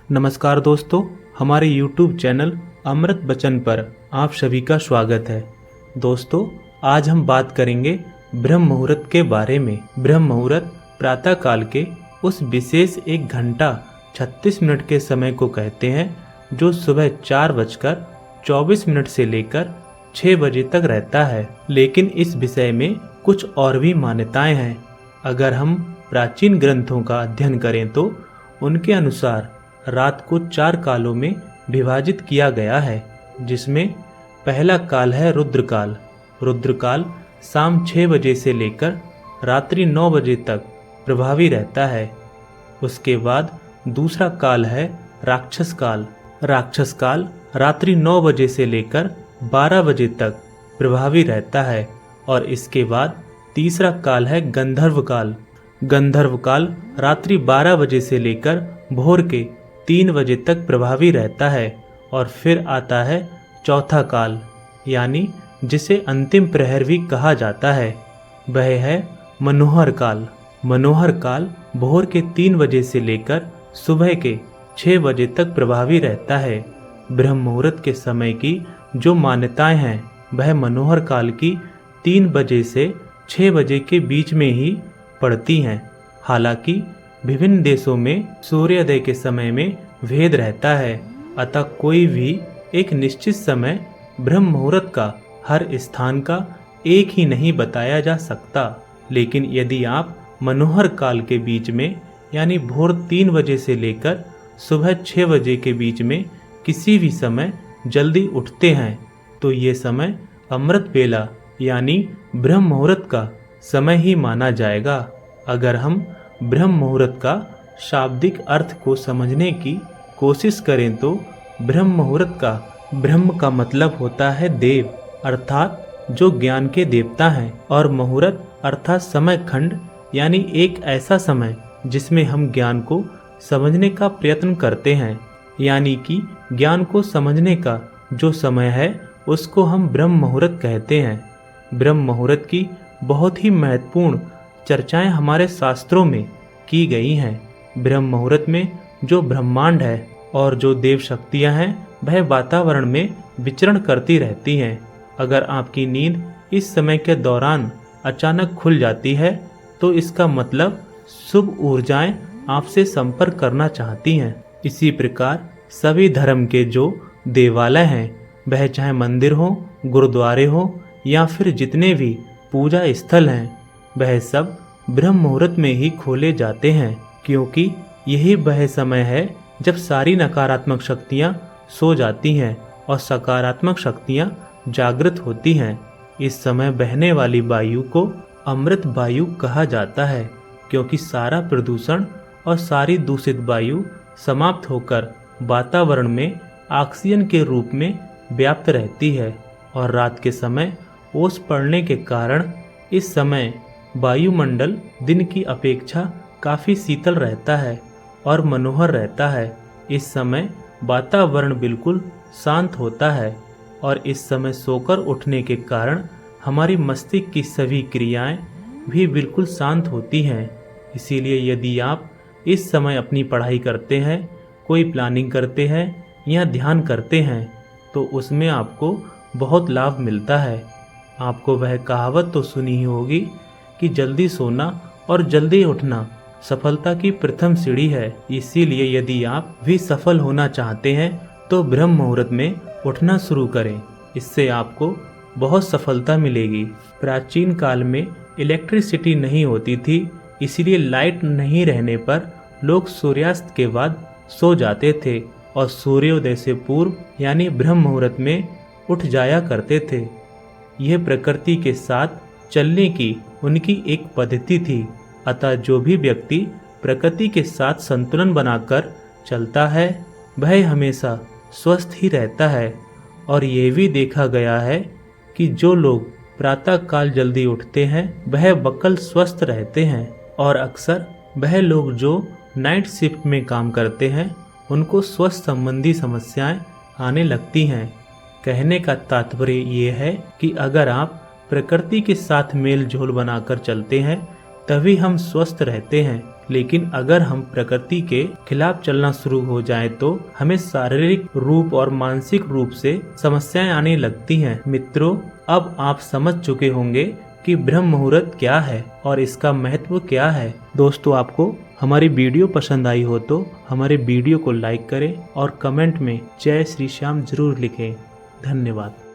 नमस्कार दोस्तों, हमारे YouTube चैनल अमृत बचन पर आप सभी का स्वागत है। दोस्तों, आज हम बात करेंगे ब्रह्म मुहूर्त के बारे में। ब्रह्म मुहूर्त प्रातः काल के उस विशेष 1 घंटा 36 मिनट के समय को कहते हैं जो सुबह 4:24 से लेकर 6 बजे तक रहता है। लेकिन इस विषय में कुछ और भी मान्यताएं हैं। अगर हम प्राचीन ग्रंथों का अध्ययन करें तो उनके अनुसार रात को 4 कालों में विभाजित किया गया है, जिसमें पहला काल है रुद्रकाल। रुद्रकाल शाम 6 बजे से लेकर रात्रि 9 बजे तक प्रभावी रहता है। उसके बाद दूसरा काल है राक्षस काल। राक्षस काल रात्रि 9 बजे से लेकर 12 बजे तक प्रभावी रहता है। और इसके बाद तीसरा काल है गंधर्व काल। गंधर्व काल रात्रि 12 बजे से लेकर भोर के 3 बजे तक प्रभावी रहता है। और फिर आता है चौथा काल, यानी जिसे अंतिम प्रहर भी कहा जाता है, वह है मनोहर काल। मनोहर काल भोर के 3 बजे से लेकर सुबह के 6 बजे तक प्रभावी रहता है। ब्रह्म मुहूर्त के समय की जो मान्यताएं हैं वह मनोहर काल की 3 बजे से 6 बजे के बीच में ही पड़ती हैं। हालांकि विभिन्न देशों में सूर्योदय के समय में भेद रहता है, अतः कोई भी एक निश्चित समय ब्रह्म मुहूर्त का हर स्थान का एक ही नहीं बताया जा सकता। लेकिन यदि आप मनोहर काल के बीच में यानी भोर 3 बजे से लेकर सुबह 6 बजे के बीच में किसी भी समय जल्दी उठते हैं तो ये समय अमृत वेला यानी ब्रह्म मुहूर्त का समय ही माना जाएगा। अगर हम ब्रह्म मुहूर्त का शाब्दिक अर्थ को समझने की कोशिश करें तो ब्रह्म मुहूर्त का ब्रह्म का मतलब होता है देव, अर्थात जो ज्ञान के देवता हैं, और मुहूर्त अर्थात समय खंड यानी एक ऐसा समय जिसमें हम ज्ञान को समझने का प्रयत्न करते हैं। यानी कि ज्ञान को समझने का जो समय है उसको हम ब्रह्म मुहूर्त कहते हैं। ब्रह्म मुहूर्त की बहुत ही महत्वपूर्ण चर्चाएं हमारे शास्त्रों में की गई हैं। ब्रह्म मुहूर्त में जो ब्रह्मांड है और जो देव शक्तियां हैं वह वातावरण में विचरण करती रहती हैं। अगर आपकी नींद इस समय के दौरान अचानक खुल जाती है तो इसका मतलब शुभ ऊर्जाएं आपसे संपर्क करना चाहती हैं। इसी प्रकार सभी धर्म के जो देवालय हैं, वह चाहे मंदिर हो, गुरुद्वारे हो या फिर जितने भी पूजा स्थल हैं, वह सब ब्रह्म मुहूर्त में ही खोले जाते हैं, क्योंकि यही वह समय है जब सारी नकारात्मक शक्तियाँ सो जाती हैं और सकारात्मक शक्तियाँ जागृत होती हैं। इस समय बहने वाली वायु को अमृत वायु कहा जाता है, क्योंकि सारा प्रदूषण और सारी दूषित वायु समाप्त होकर वातावरण में ऑक्सीजन के रूप में व्याप्त रहती है। और रात के समय ओस पड़ने के कारण इस समय वायुमंडल दिन की अपेक्षा काफ़ी शीतल रहता है और मनोहर रहता है। इस समय वातावरण बिल्कुल शांत होता है और इस समय सोकर उठने के कारण हमारी मस्तिष्क की सभी क्रियाएं भी बिल्कुल शांत होती हैं। इसीलिए यदि आप इस समय अपनी पढ़ाई करते हैं, कोई प्लानिंग करते हैं या ध्यान करते हैं तो उसमें आपको बहुत लाभ मिलता है। आपको वह कहावत तो सुनी ही होगी कि जल्दी सोना और जल्दी उठना सफलता की प्रथम सीढ़ी है। इसीलिए यदि आप भी सफल होना चाहते हैं तो ब्रह्म मुहूर्त में उठना शुरू करें, इससे आपको बहुत सफलता मिलेगी। प्राचीन काल में इलेक्ट्रिसिटी नहीं होती थी, इसलिए लाइट नहीं रहने पर लोग सूर्यास्त के बाद सो जाते थे और सूर्योदय से पूर्व यानी ब्रह्म मुहूर्त में उठ जाया करते थे। यह प्रकृति के साथ चलने की उनकी एक पद्धति थी। अतः जो भी व्यक्ति प्रकृति के साथ संतुलन बनाकर चलता है वह हमेशा स्वस्थ ही रहता है। और ये भी देखा गया है कि जो लोग प्रातः काल जल्दी उठते हैं वह बकल स्वस्थ रहते हैं, और अक्सर वह लोग जो नाइट शिफ्ट में काम करते हैं उनको स्वास्थ्य संबंधी समस्याएं आने लगती हैं। कहने का तात्पर्य ये है कि अगर आप प्रकृति के साथ मेल जोल बनाकर चलते हैं तभी हम स्वस्थ रहते हैं। लेकिन अगर हम प्रकृति के खिलाफ चलना शुरू हो जाएं तो हमें शारीरिक रूप और मानसिक रूप से समस्याएं आने लगती हैं। मित्रों, अब आप समझ चुके होंगे कि ब्रह्म मुहूर्त क्या है और इसका महत्व क्या है। दोस्तों, आपको हमारी वीडियो पसंद आई हो तो हमारे वीडियो को लाइक करें और कमेंट में जय श्री श्याम जरूर लिखें। धन्यवाद।